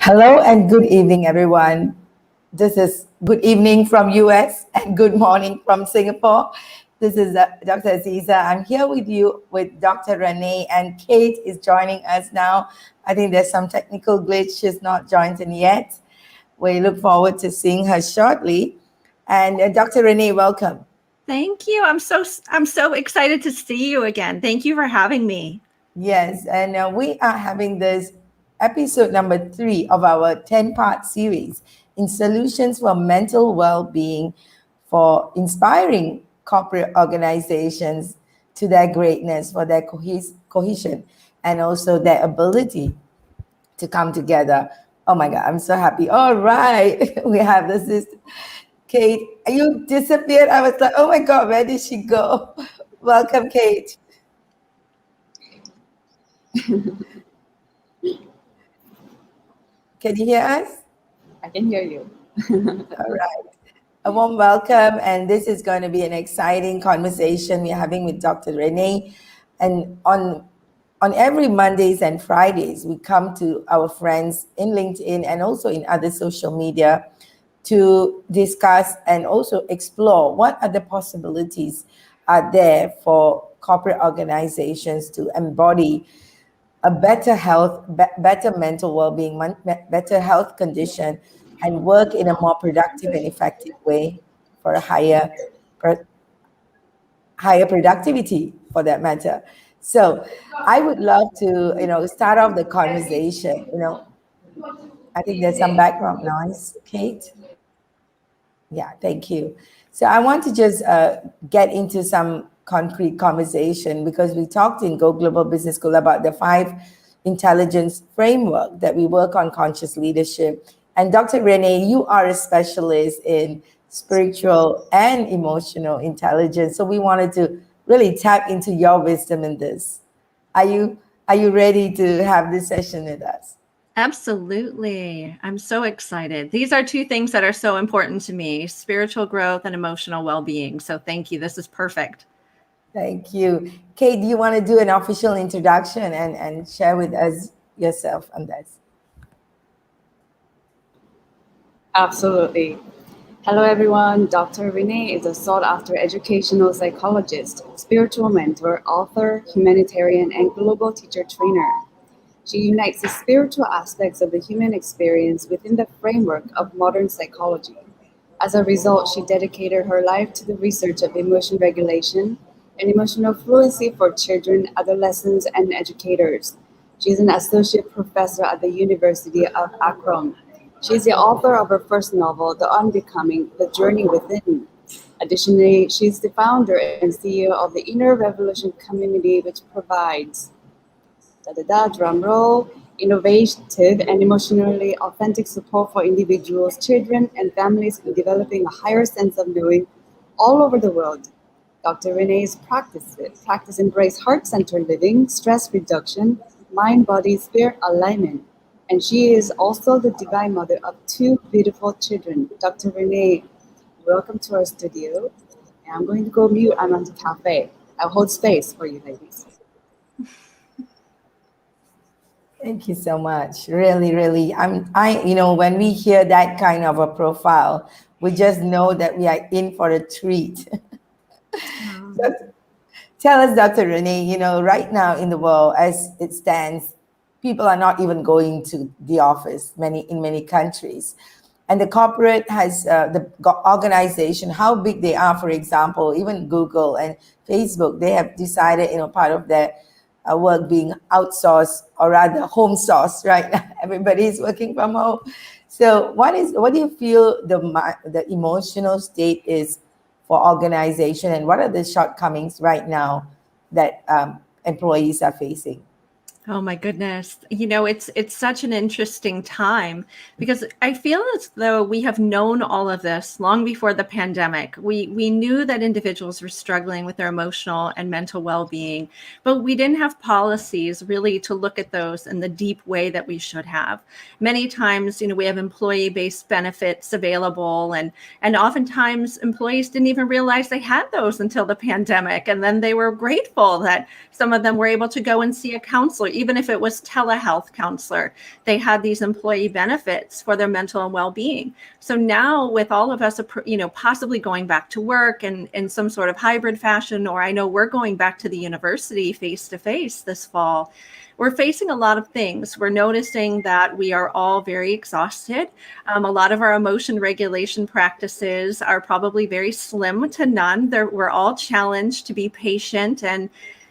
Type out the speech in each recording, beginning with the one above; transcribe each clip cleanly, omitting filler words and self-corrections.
Hello and good evening, everyone. This is good evening from US and good morning from Singapore. This is Dr. Azeeza. I'm here with you with Dr. Renee, and Kate is joining us now. I think there's some technical glitch. She's not joined in yet. We look forward to seeing her shortly. And Dr. Renee, welcome. Thank you. I'm so excited to see you again. Thank you for having me. Yes, and we are having this episode number 3 of our 10-part series in solutions for mental well-being for inspiring corporate organizations to their greatness, for their cohesion, and also their ability to come together. Oh my God, I'm so happy. All right, we have the sister. Kate, you disappeared. I was like, oh my God, where did she go? Welcome, Kate. Can you hear us? I can hear you. All right. A warm welcome. And this is going to be an exciting conversation we're having with Dr. Renee. And on every Mondays and Fridays, we come to our friends in LinkedIn and also in other social media to discuss and also explore what are the possibilities are there for corporate organizations to embody a better health, better mental well-being, better health condition, and work in a more productive and effective way for a higher productivity, for that matter. So I would love to, start off the conversation. I think there's some background noise, Kate. Yeah, thank you. So I want to just get into some concrete conversation, because we talked in Go Global Business School about the 5 intelligence framework that we work on conscious leadership. And Dr. Renee, you are a specialist in spiritual and emotional intelligence. So we wanted to really tap into your wisdom in this. Are you ready to have this session with us? Absolutely. I'm so excited. These are 2 things that are so important to me: spiritual growth and emotional well-being. So thank you. This is perfect. Thank you. Kate, do you want to do an official introduction and share with us yourself on this? Absolutely. Hello, everyone. Dr. Renee is a sought-after educational psychologist, spiritual mentor, author, humanitarian, and global teacher trainer. She unites the spiritual aspects of the human experience within the framework of modern psychology. As a result, she dedicated her life to the research of emotion regulation and emotional fluency for children, adolescents, and educators. She is an associate professor at the University of Akron. She is the author of her first novel, The Unbecoming: The Journey Within. Additionally, she is the founder and CEO of the Inner Revolution community, which provides drum roll, innovative and emotionally authentic support for individuals, children, and families in developing a higher sense of knowing all over the world. Dr. Renee's practice embrace heart-centered living, stress reduction, mind-body spirit alignment, and she is also the divine mother of 2 beautiful children. Dr. Renee, welcome to our studio. And I'm going to go mute. I'm at the cafe. I'll hold space for you, ladies. Thank you so much. Really, really. When we hear that kind of a profile, we just know that we are in for a treat. So, tell us, Dr. Renee, right now in the world, as it stands, people are not even going to the office in many countries. And the corporate has the organization, how big they are, for example, even Google and Facebook, they have decided, part of their work being outsourced, or rather home sourced right now. Everybody is working from home. So what do you feel the emotional state is for organization, and what are the shortcomings right now that employees are facing? Oh my goodness. It's such an interesting time, because I feel as though we have known all of this long before the pandemic. We knew that individuals were struggling with their emotional and mental well-being, but we didn't have policies really to look at those in the deep way that we should have. Many times, we have employee-based benefits available, and oftentimes employees didn't even realize they had those until the pandemic. And then they were grateful that some of them were able to go and see a counselor, even if it was telehealth counselor, they had these employee benefits for their mental and well-being. So now with all of us, possibly going back to work and in some sort of hybrid fashion, or I know we're going back to the university face-to-face this fall, we're facing a lot of things. We're noticing that we are all very exhausted. A lot of our emotion regulation practices are probably very slim to none. We're all challenged to be patient and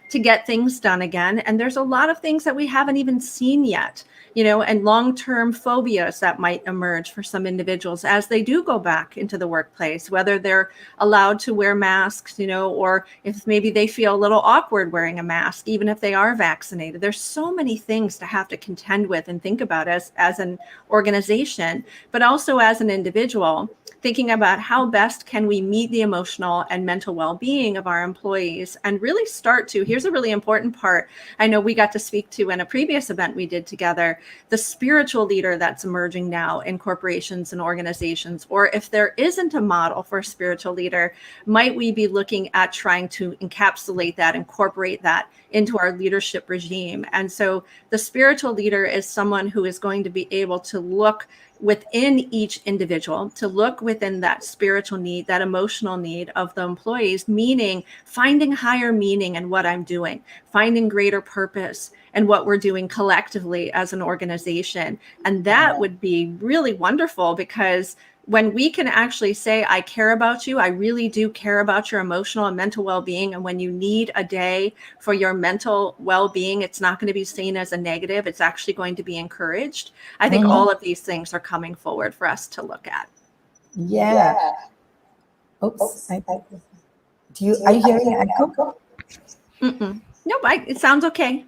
to get things done again. And there's a lot of things that we haven't even seen yet, and long-term phobias that might emerge for some individuals as they do go back into the workplace, whether they're allowed to wear masks, or if maybe they feel a little awkward wearing a mask, even if they are vaccinated. There's so many things to have to contend with and think about as an organization, but also as an individual, thinking about how best can we meet the emotional and mental well-being of our employees and really start to, here's a really important part, I know we got to speak to in a previous event we did together, the spiritual leader that's emerging now in corporations and organizations, or if there isn't a model for a spiritual leader, might we be looking at trying to encapsulate that, incorporate that into our leadership regime? And so the spiritual leader is someone who is going to be able to look within each individual, to look within that spiritual need, that emotional need of the employees, meaning finding higher meaning in what I'm doing, finding greater purpose in what we're doing collectively as an organization. And that would be really wonderful, because when we can actually say, I care about you, I really do care about your emotional and mental well-being. And when you need a day for your mental well-being, it's not going to be seen as a negative. It's actually going to be encouraged. I think all of these things are coming forward for us to look at. Yeah. Oops. Are you hearing an echo? Nope, it sounds okay.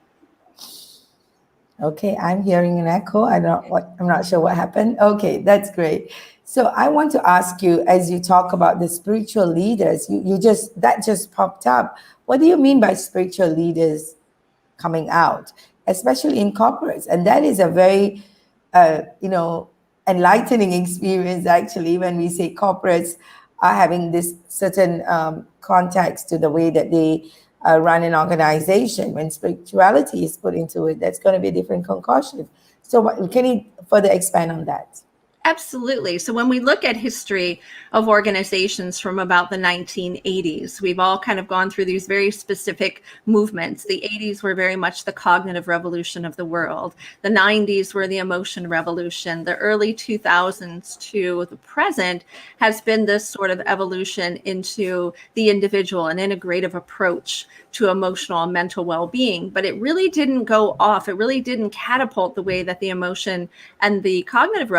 Okay, I'm hearing an echo. I'm not sure what happened. Okay, that's great. So I want to ask you, as you talk about the spiritual leaders, that just popped up. What do you mean by spiritual leaders coming out, especially in corporates? And that is a very, enlightening experience, actually, when we say corporates are having this certain context to the way that they run an organization. When spirituality is put into it, that's going to be a different concoction. So can you further expand on that? Absolutely. So when we look at history of organizations from about the 1980s, we've all kind of gone through these very specific movements. The 80s were very much the cognitive revolution of the world. The 90s were the emotion revolution. The early 2000s to the present has been this sort of evolution into the individual, an integrative approach to emotional and mental well-being. But it really didn't go off. It really didn't catapult the way that the emotion and the cognitive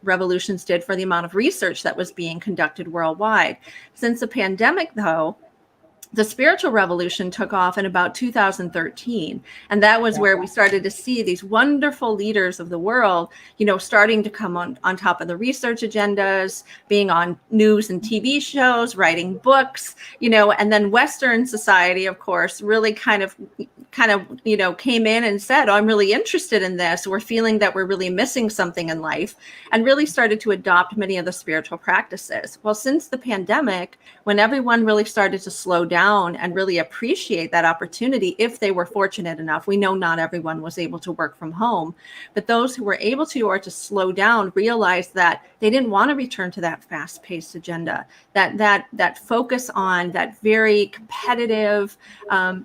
revolutions did for the amount of research that was being conducted worldwide. Since the pandemic, though, the spiritual revolution took off in about 2013. And that was where we started to see these wonderful leaders of the world, starting to come on top of the research agendas, being on news and TV shows, writing books, and then Western society, of course, really kind of came in and said, oh, I'm really interested in this. We're feeling that we're really missing something in life, and really started to adopt many of the spiritual practices. Well, since the pandemic, when everyone really started to slow down and really appreciate that opportunity, if they were fortunate enough, we know not everyone was able to work from home, but those who were able to, or to slow down, realized that they didn't want to return to that fast-paced agenda, that focus on that very competitive,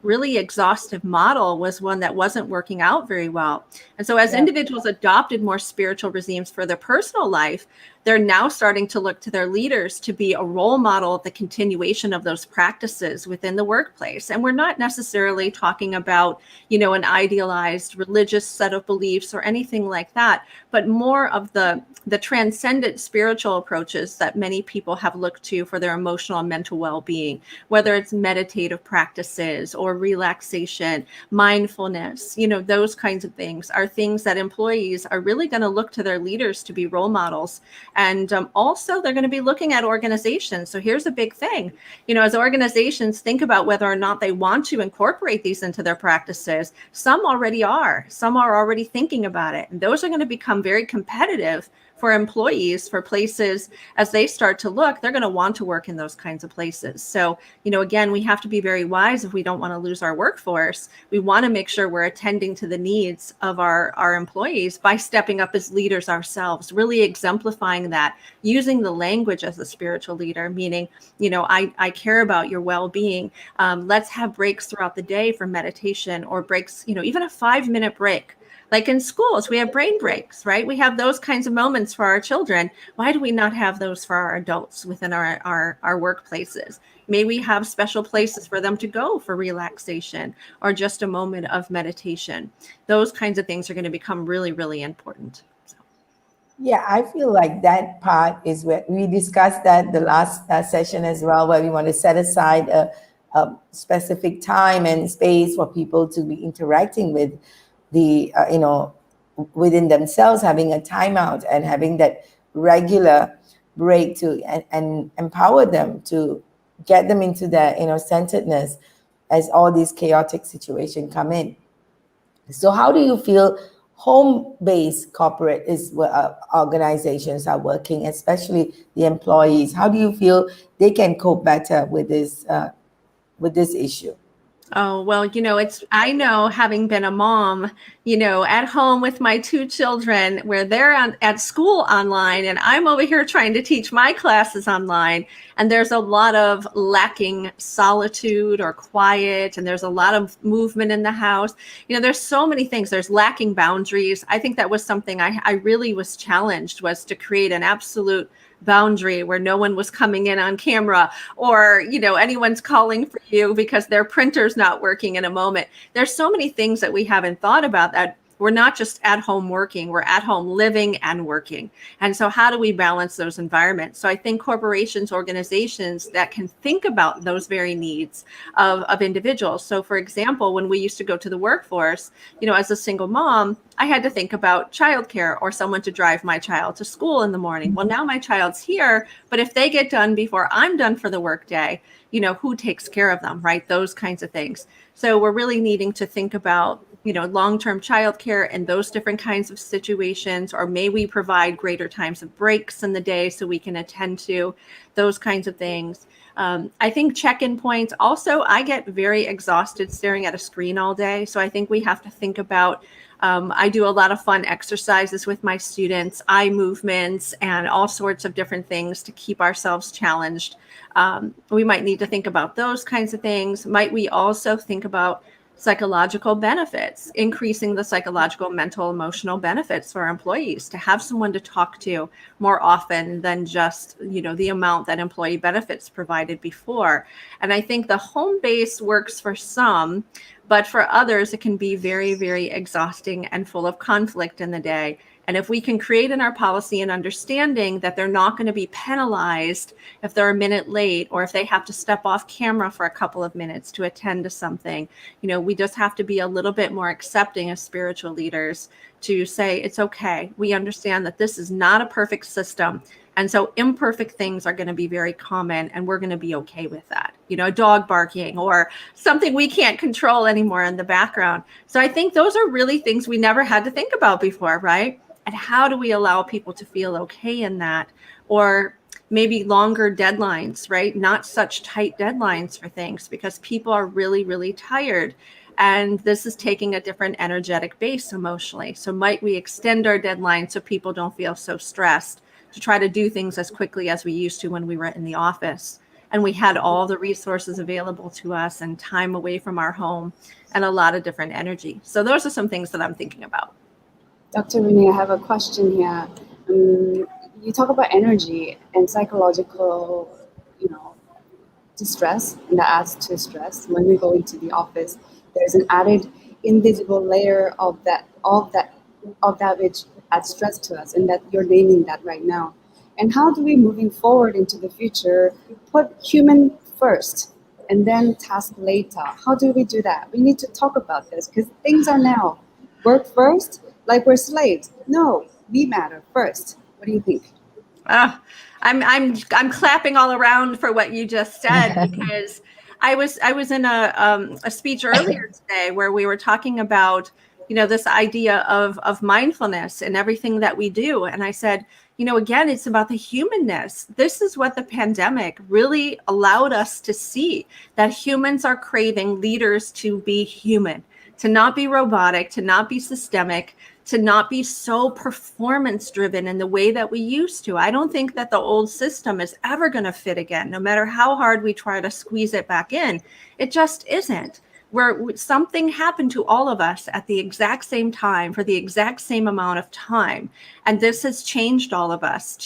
really exhaustive model was one that wasn't working out very well. And so as individuals adopted more spiritual regimes for their personal life, they're now starting to look to their leaders to be a role model of the continuation of those practices within the workplace. And we're not necessarily talking about, an idealized religious set of beliefs or anything like that, but more of the transcendent spiritual approaches that many people have looked to for their emotional and mental well-being, whether it's meditative practices or relaxation, mindfulness, those kinds of things are things that employees are really going to look to their leaders to be role models. And also they're going to be looking at organizations. So here's a big thing, as organizations think about whether or not they want to incorporate these into their practices, some already are, some are already thinking about it. And those are going to become very competitive for employees, for places as they start to look, they're going to want to work in those kinds of places. So, again, we have to be very wise if we don't want to lose our workforce. We want to make sure we're attending to the needs of our employees by stepping up as leaders ourselves, really exemplifying that, using the language as a spiritual leader, meaning, I care about your well-being. Let's have breaks throughout the day for meditation, or breaks, even a 5-minute break. Like in schools, we have brain breaks, right? We have those kinds of moments for our children. Why do we not have those for our adults within our workplaces? May we have special places for them to go for relaxation or just a moment of meditation. Those kinds of things are going to become really, really important. Yeah, I feel like that part is where we discussed that the last session as well, where we want to set aside a specific time and space for people to be interacting with the, within themselves, having a timeout and having that regular break to and empower them to get them into their centeredness as all these chaotic situations come in. So how do you feel home-based corporate organizations are working, especially the employees? How do you feel they can cope better with this issue? Oh, well, I know, having been a mom, at home with my 2 children, where they're at school online and I'm over here trying to teach my classes online. And there's a lot of lacking solitude or quiet, and there's a lot of movement in the house. There's so many things. There's lacking boundaries. I think that was something I really was challenged, was to create an absolute boundary where no one was coming in on camera, or anyone's calling for you because their printer's not working in a moment. There's so many things that we haven't thought about, that we're not just at home working, we're at home living and working. And so how do we balance those environments? So I think corporations, organizations that can think about those very needs of individuals. So for example, when we used to go to the workforce, as a single mom, I had to think about childcare or someone to drive my child to school in the morning. Well, now my child's here, but if they get done before I'm done for the workday, who takes care of them, right? Those kinds of things. So we're really needing to think about, long-term childcare and those different kinds of situations, or may we provide greater times of breaks in the day so we can attend to those kinds of things. I think check-in points. Also, I get very exhausted staring at a screen all day. So I think we have to think about, I do a lot of fun exercises with my students, eye movements, and all sorts of different things to keep ourselves challenged. We might need to think about those kinds of things. Might we also think about psychological benefits, increasing the psychological, mental, emotional benefits for our employees, to have someone to talk to more often than just, the amount that employee benefits provided before. And I think the home base works for some, but for others, it can be very, very exhausting and full of conflict in the day. And if we can create in our policy an understanding that they're not going to be penalized if they're a minute late, or if they have to step off camera for a couple of minutes to attend to something, we just have to be a little bit more accepting as spiritual leaders to say, it's okay. We understand that this is not a perfect system. And so imperfect things are going to be very common, and we're going to be okay with that. A dog barking or something we can't control anymore in the background. So I think those are really things we never had to think about before, right? And how do we allow people to feel okay in that? Or maybe longer deadlines, right? Not such tight deadlines for things, because people are really, really tired. And this is taking a different energetic base emotionally. So might we extend our deadline so people don't feel so stressed, to try to do things as quickly as we used to when we were in the office and we had all the resources available to us and time away from our home and a lot of different energy. So those are some things that I'm thinking about. Dr. Renee, I have a question here. You talk about energy and psychological, distress, and that adds to stress. When we go into the office, there's an added invisible layer of that which adds stress to us, and that you're naming that right now. And how do we, moving forward into the future, put human first and then task later? How do we do that? We need to talk about this, because things are now work first, like we're slaves. No, we matter first. What do you think? I'm clapping all around for what you just said, because I was in a speech earlier today where we were talking about, this idea of mindfulness in everything that we do. And I said, Again, it's about the humanness. This is what the pandemic really allowed us to see, that humans are craving leaders to be human, to not be robotic, to not be systemic, to not be so performance driven in the way that we used to. I don't think that the old system is ever going to fit again, no matter how hard we try to squeeze it back in. It just isn't. Where something happened to all of us at the exact same time for the exact same amount of time. And this has changed all of us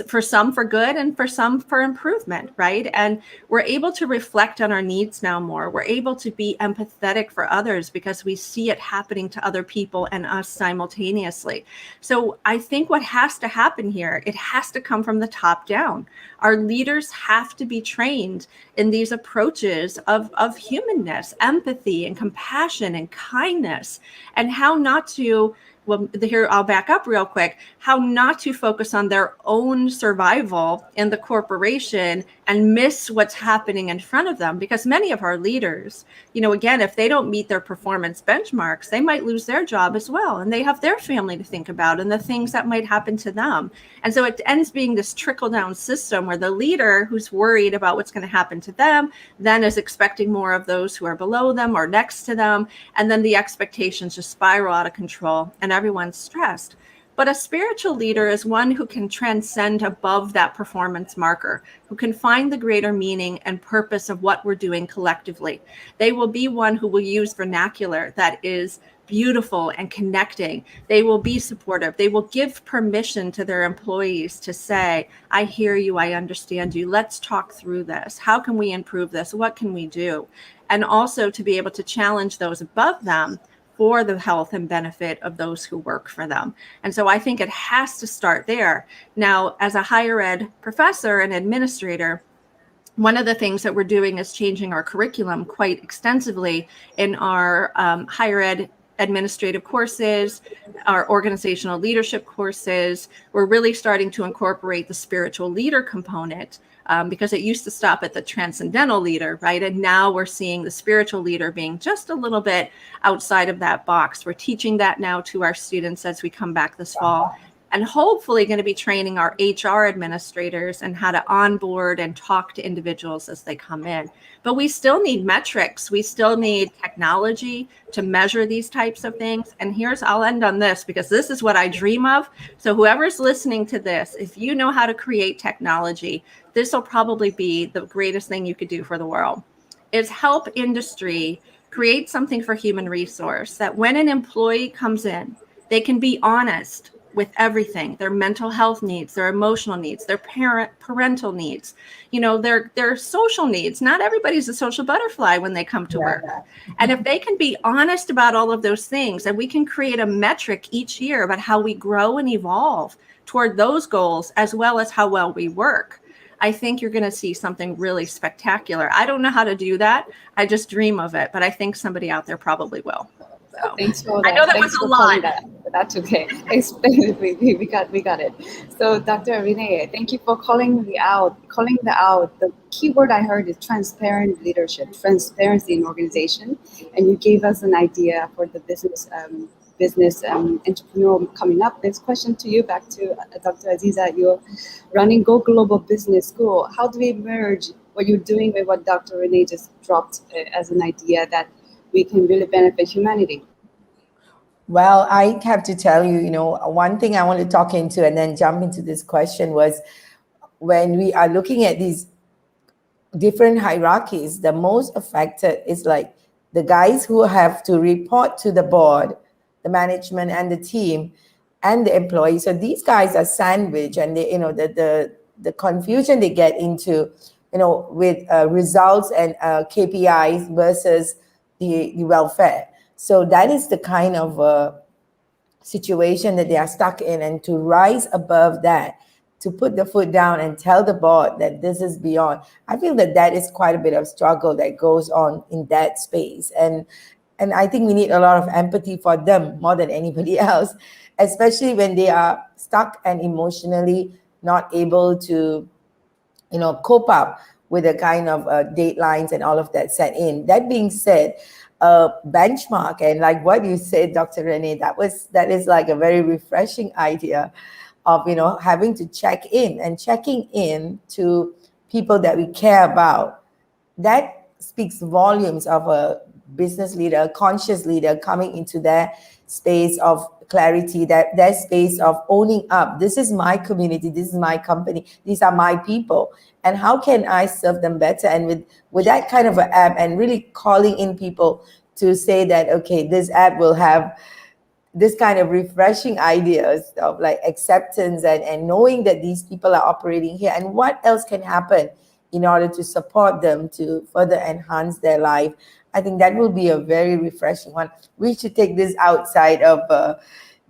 for some for good and for some for improvement, right? And we're able to reflect on our needs now more. We're able to be empathetic for others because we see it happening to other people and us simultaneously. So I think what has to happen here, it has to come from the top down. Our leaders have to be trained in these approaches of humanness, empathy, and compassion and kindness, and how not to, well, here I'll back up real quick, how not to focus on their own survival in the corporation and miss what's happening in front of them. Because many of our leaders, again, if they don't meet their performance benchmarks, they might lose their job as well. And they have their family to think about and the things that might happen to them. And so it ends being this trickle down system where the leader who's worried about what's going to happen to them then is expecting more of those who are below them or next to them. And then the expectations just spiral out of control and everyone's stressed. But a spiritual leader is one who can transcend above that performance marker, who can find the greater meaning and purpose of what we're doing collectively. They will be one who will use vernacular that is beautiful and connecting. They will be supportive. They will give permission to their employees to say, I hear you, I understand you. Let's talk through this. How can we improve this? What can we do? And also to be able to challenge those above them for the health and benefit of those who work for them. And so I think it has to start there. Now, as a higher ed professor and administrator, one of the things that we're doing is changing our curriculum quite extensively in our higher ed administrative courses, our organizational leadership courses. We're really starting to incorporate the spiritual leader component because it used to stop at the transcendental leader, right? And now we're seeing the spiritual leader being just a little bit outside of that box. We're teaching that now to our students as we come back this fall. And hopefully going to be training our HR administrators and how to onboard and talk to individuals as they come in. But we still need metrics. We still need technology to measure these types of things. And I'll end on this because this is what I dream of. So whoever's listening to this, if you know how to create technology, this will probably be the greatest thing you could do for the world, is help industry create something for human resource that when an employee comes in, they can be honest with everything, their mental health needs, their emotional needs, their parental needs, their social needs. Not everybody's a social butterfly when they come to work. And if they can be honest about all of those things, and we can create a metric each year about how we grow and evolve toward those goals, as well as how well we work, I think you're going to see something really spectacular. I don't know how to do that. I just dream of it, but I think somebody out there probably will. So, thanks for that. I know that was a lot. That's okay. We got it. So, Dr. Renee, thank you for calling out. The key word I heard is transparent leadership, transparency in organization, and you gave us an idea for the business entrepreneur coming up. This question to you, back to Dr. Azeeza. You're running Go Global Business School. How do we merge what you're doing with what Dr. Renee just dropped as an idea that we can really benefit humanity? Well, I have to tell you, one thing I want to talk into and then jump into this question was when we are looking at these different hierarchies, the most affected is like the guys who have to report to the board, the management and the team and the employees. So these guys are sandwiched, and they, the confusion they get into, with results and KPIs versus the welfare. So that is the kind of situation that they are stuck in, and to rise above that, to put the foot down and tell the board that this is beyond. I feel that is quite a bit of struggle that goes on in that space. And I think we need a lot of empathy for them more than anybody else, especially when they are stuck and emotionally not able to, cope up with the kind of deadlines and all of that set in. That being said, benchmark, and like what you said, Dr. Renee, that is like a very refreshing idea. of, having to check in and checking in to people that we care about. That speaks volumes of a business leader, a conscious leader coming into their space of clarity, that their space of owning up. This is my community, this is my company, these are my people, and how can I serve them better? And with that kind of an app, and really calling in people to say that, okay, this app will have this kind of refreshing ideas of like acceptance and knowing that these people are operating here, and what else can happen in order to support them to further enhance their life. I think that will be a very refreshing one. We should take this outside of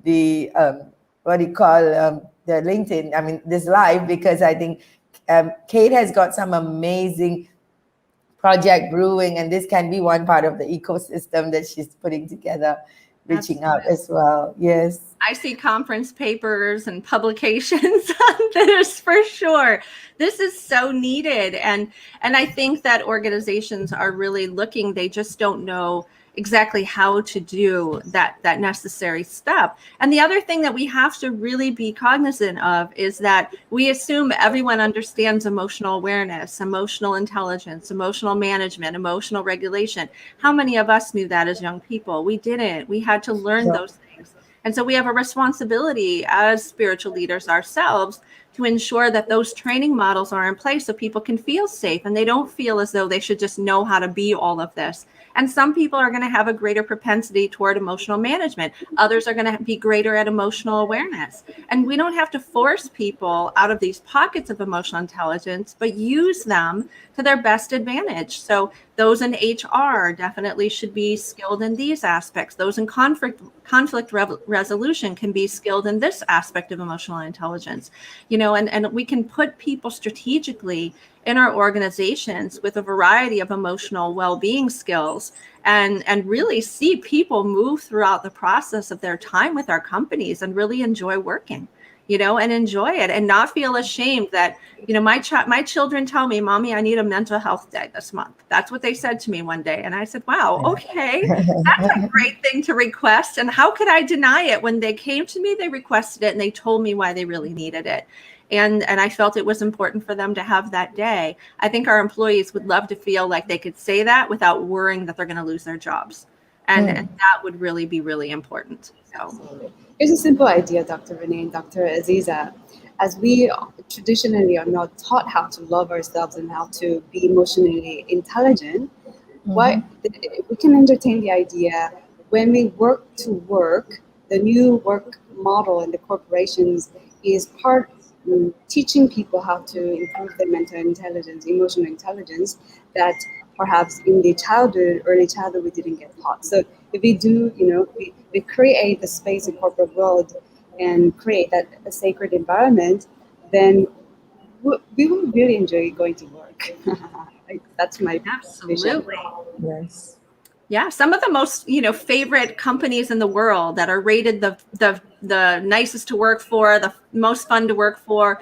the what do you call the LinkedIn? I mean, this live, because I think Kate has got some amazing project brewing, and this can be one part of the ecosystem that she's putting together, reaching out as well. Yes. I see conference papers and publications on this for sure. This is so needed. And I think that organizations are really looking, they just don't know exactly how to do that necessary step. And the other thing that we have to really be cognizant of is that we assume everyone understands emotional awareness, emotional intelligence, emotional management, emotional regulation. How many of us knew that as young people? We didn't. We had to learn those things. And so we have a responsibility as spiritual leaders ourselves to ensure that those training models are in place so people can feel safe and they don't feel as though they should just know how to be all of this. And some people are going to have a greater propensity toward emotional management. Others are going to be greater at emotional awareness. And we don't have to force people out of these pockets of emotional intelligence, but use them to their best advantage. So those in HR definitely should be skilled in these aspects. Those in conflict resolution can be skilled in this aspect of emotional intelligence. And we can put people strategically in our organizations with a variety of emotional well-being skills and really see people move throughout the process of their time with our companies and really enjoy working, and enjoy it and not feel ashamed that, my children tell me, Mommy, I need a mental health day this month. That's what they said to me one day. And I said, wow, okay, that's a great thing to request. And how could I deny it? When they came to me, they requested it and they told me why they really needed it. And I felt it was important for them to have that day. I think our employees would love to feel like they could say that without worrying that they're going to lose their jobs. And that would really be really important. So here's a simple idea, Dr. Renee and Dr. Azeeza. As we traditionally are not taught how to love ourselves and how to be emotionally intelligent, we can entertain the idea when we work to work, the new work model in the corporations is part teaching people how to improve their mental intelligence, emotional intelligence, that perhaps in the early childhood, we didn't get taught. So if we do, we create the space in corporate world and create that a sacred environment, then we will really enjoy going to work. That's my vision. Yes. Yeah, some of the most, favorite companies in the world that are rated the nicest to work for, the most fun to work for,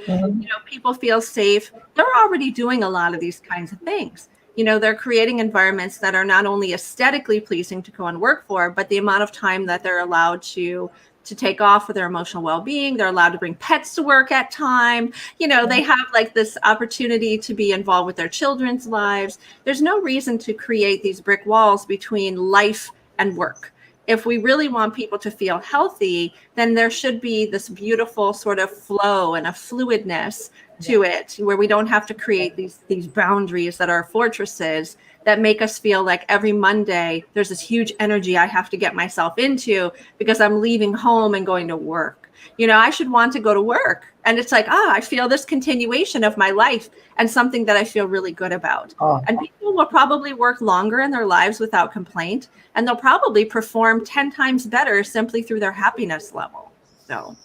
people feel safe. They're already doing a lot of these kinds of things. They're creating environments that are not only aesthetically pleasing to go and work for, but the amount of time that they're allowed to take off for their emotional well-being. They're allowed to bring pets to work at time. They have like this opportunity to be involved with their children's lives. There's no reason to create these brick walls between life and work. If we really want people to feel healthy, then there should be this beautiful sort of flow and a fluidness to it, where we don't have to create these boundaries that are fortresses that make us feel like every Monday there's this huge energy I have to get myself into because I'm leaving home and going to work. I should want to go to work. And it's like, I feel this continuation of my life and something that I feel really good about. And people will probably work longer in their lives without complaint, and they'll probably perform 10 times better simply through their happiness level. So.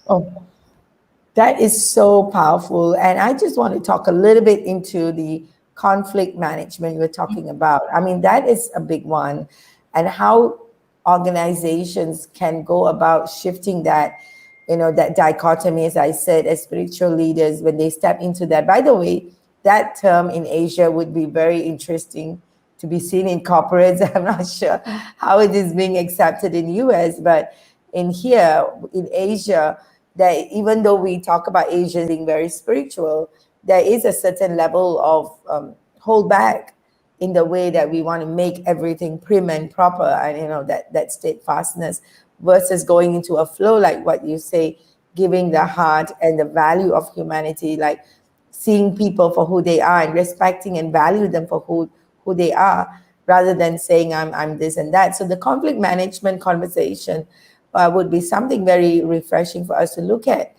That is so powerful. And I just want to talk a little bit into the conflict management you were talking about. I mean, that is a big one, and how organizations can go about shifting that, that dichotomy, as I said, as spiritual leaders, when they step into that. By the way, that term in Asia would be very interesting to be seen in corporates. I'm not sure how it is being accepted in US, but in here, in Asia, that even though we talk about Asians being very spiritual, there is a certain level of hold back in the way that we want to make everything prim and proper, and that steadfastness versus going into a flow, like what you say, giving the heart and the value of humanity, like seeing people for who they are and respecting and value them for who they are, rather than saying I'm this and that. So the conflict management conversation would be something very refreshing for us to look at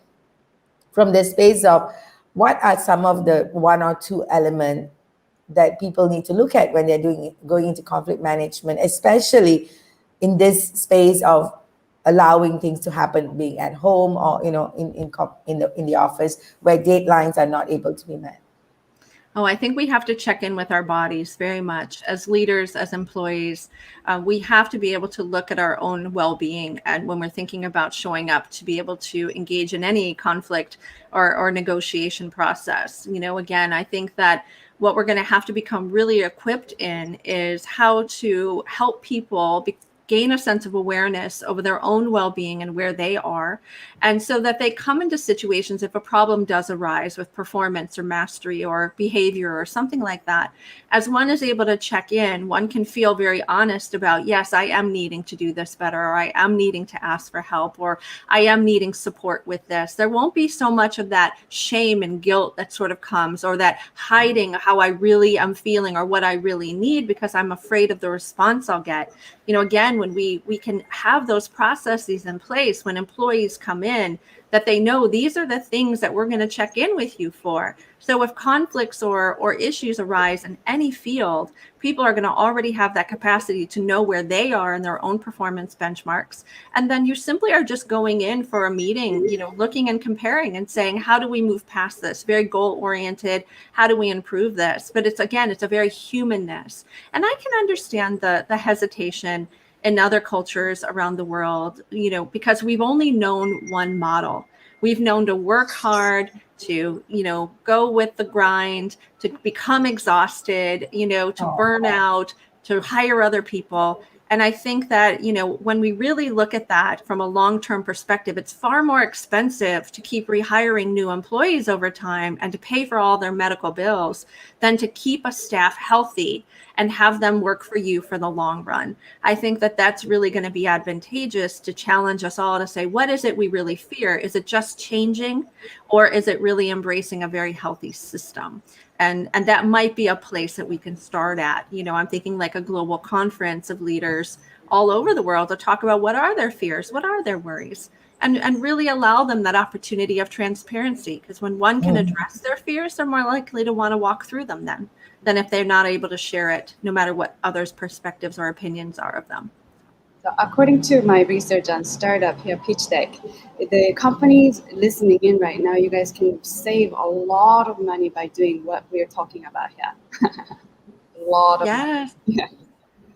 from the space of what are some of the one or two elements that people need to look at when they're going into conflict management, especially in this space of allowing things to happen, being at home or in the office where deadlines are not able to be met. Oh, I think we have to check in with our bodies very much as leaders, as employees. We have to be able to look at our own well-being, and when we're thinking about showing up to be able to engage in any conflict or negotiation process. Again, I think that what we're going to have to become really equipped in is how to help people gain a sense of awareness over their own well-being and where they are. And so that they come into situations, if a problem does arise with performance or mastery or behavior or something like that, as one is able to check in, one can feel very honest about, yes, I am needing to do this better, or I am needing to ask for help, or I am needing support with this. There won't be so much of that shame and guilt that sort of comes, or that hiding how I really am feeling or what I really need because I'm afraid of the response I'll get. Again, when we can have those processes in place when employees come in, that they know these are the things that we're going to check in with you for. So if conflicts or issues arise in any field, people are going to already have that capacity to know where they are in their own performance benchmarks. And then you simply are just going in for a meeting, looking and comparing and saying, how do we move past this? Very goal oriented. How do we improve this? But it's a very humanness. And I can understand the hesitation in other cultures around the world, because we've only known one model. We've known to work hard, to, go with the grind, to become exhausted, to burn out, to hire other people. And I think that, when we really look at that from a long-term perspective, it's far more expensive to keep rehiring new employees over time and to pay for all their medical bills than to keep a staff healthy and have them work for you for the long run. I think that that's really going to be advantageous to challenge us all to say, what is it we really fear? Is it just changing, or is it really embracing a very healthy system? And that might be a place that we can start at. I'm thinking like a global conference of leaders all over the world to talk about what are their fears, what are their worries, and really allow them that opportunity of transparency. Because when one can address their fears, they're more likely to want to walk through them than if they're not able to share it, no matter what others' perspectives or opinions are of them. So according to my research on startup here, Pitch Deck, the companies listening in right now, you guys can save a lot of money by doing what we're talking about here. A lot of money. Yeah.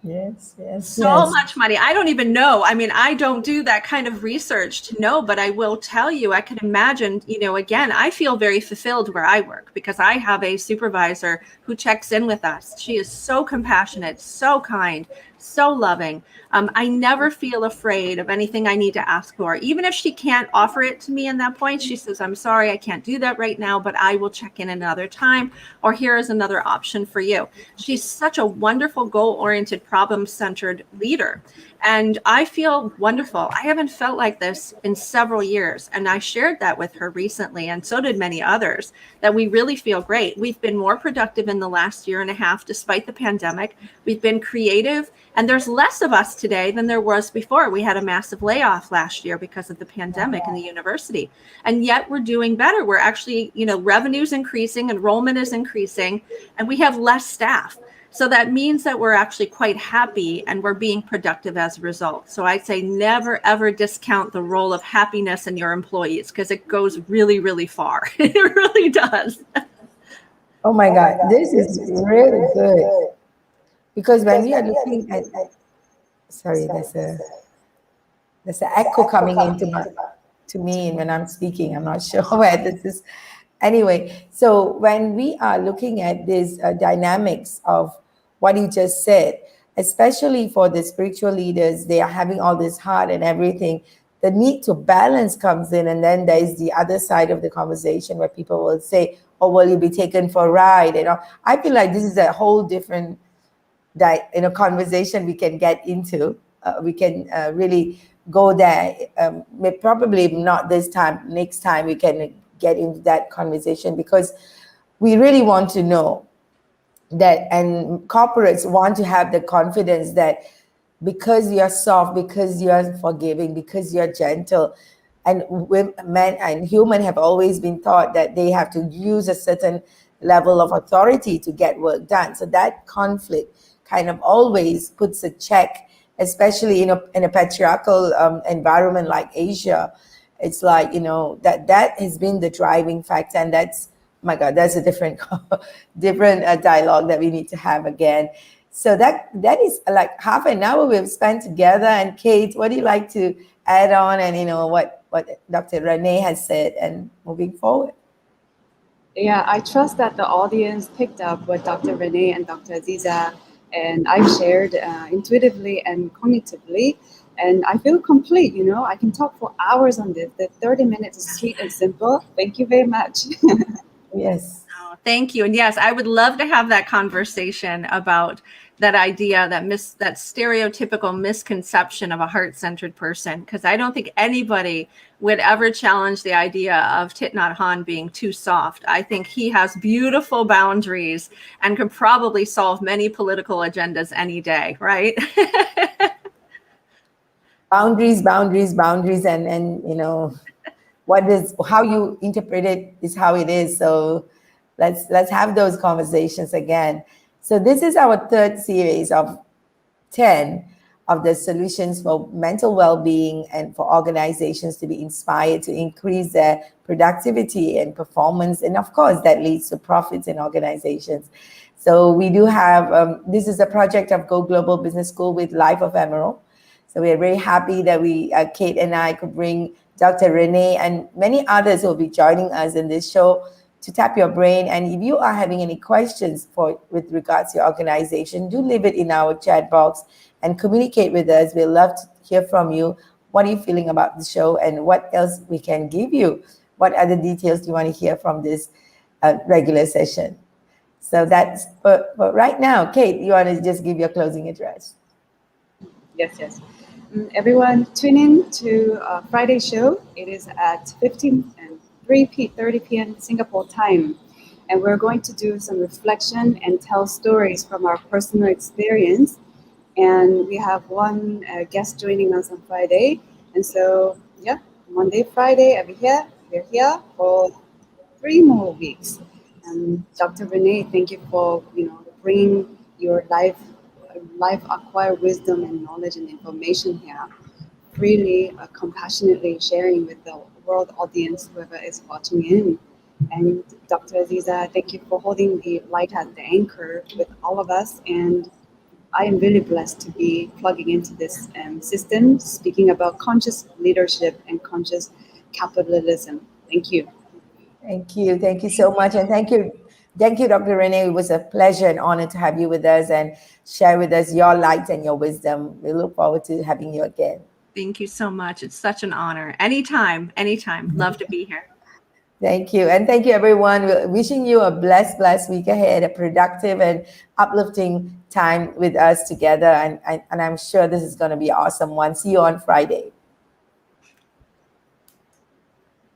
Yes. So much money. I don't even know. I mean, I don't do that kind of research to know, but I will tell you, I can imagine, again, I feel very fulfilled where I work because I have a supervisor who checks in with us. She is so compassionate, so kind, so loving. I never feel afraid of anything I need to ask for. Even if she can't offer it to me in that point, she says, I'm sorry, I can't do that right now, but I will check in another time, or here is another option for you. She's such a wonderful, goal-oriented, problem-centered leader. And I feel wonderful. I haven't felt like this in several years. And I shared that with her recently, and so did many others, that we really feel great. We've been more productive in the last year and a half, despite the pandemic. We've been creative, and there's less of us today than there was before. We had a massive layoff last year because of the pandemic in the university. And yet we're doing better. We're actually, revenue's increasing, enrollment is increasing, and we have less staff. So that means that we're actually quite happy and we're being productive as a result. So I'd say never, ever discount the role of happiness in your employees because it goes really, really far. It really does. Oh my God, this is really good. Because when we are looking at, sorry, there's an echo coming to me when I'm speaking. I'm not sure where this is. Anyway, so when we are looking at these dynamics of what you just said, especially for the spiritual leaders, they are having all this heart and everything. the need to balance comes in. And then there is the other side of the conversation where people will say, oh, will you be taken for a ride? I feel like this is a whole different conversation we can get into. We can really go there. Probably not this time. Next time we can get into that conversation, because we really want to know that, and corporates want to have the confidence that because you're soft, because you're forgiving, because you're gentle, and men and human have always been taught that they have to use a certain level of authority to get work done. So that conflict kind of always puts a check, especially in a patriarchal environment like Asia. It's like, that has been the driving factor, and that's, my God, that's a different dialogue that we need to have again. So that is like half an hour we've spent together. And Kate, what do you like to add on, and what Dr. Renee has said, and moving forward? Yeah, I trust that the audience picked up what Dr. Renee and Dr. Azeeza and I've shared intuitively and cognitively. And I feel complete, I can talk for hours on this. The 30 minutes is sweet and simple. Thank you very much. Yes. Oh, thank you. And yes, I would love to have that conversation about that idea, that stereotypical misconception of a heart-centered person, because I don't think anybody would ever challenge the idea of Thich Nhat Hanh being too soft. I think he has beautiful boundaries and can probably solve many political agendas any day, right? boundaries, and how you interpret it is how it is. So let's have those conversations again. So this is our third series of 10 of the solutions for mental well-being and for organizations to be inspired to increase their productivity and performance. And of course, that leads to profits in organizations. So we do have, this is a project of Go Global Business School with Life of Emerald. So we are very happy that Kate and I could bring Dr. Renee and many others who will be joining us in this show to tap your brain. And if you are having any questions with regards to your organization, do leave it in our chat box and communicate with us. We'd love to hear from you. What are you feeling about the show, and what else we can give you? What other details do you want to hear from this regular session? So that's, but right now, Kate, you want to just give your closing address? Yes. Everyone, tune in to Friday show. It is at 3:30 p.m. Singapore time. And we're going to do some reflection and tell stories from our personal experience. And we have one guest joining us on Friday. And so, Monday, Friday, we're here for 3 more weeks. And Dr. Renee, thank you for, bringing your life acquired wisdom and knowledge and information here, really compassionately sharing with the world audience, whoever is watching in. And Dr. Azeeza, thank you for holding the light at the anchor with all of us. And I am really blessed to be plugging into this system, speaking about conscious leadership and conscious capitalism. Thank you. Thank you so much. And thank you, Dr. Renee. It was a pleasure and honor to have you with us and share with us your light and your wisdom. We look forward to having you again. Thank you so much. It's such an honor. Anytime. Love to be here. Thank you. And thank you, everyone. We're wishing you a blessed week ahead, a productive and uplifting time with us together. And I'm sure this is going to be an awesome one. See you on Friday.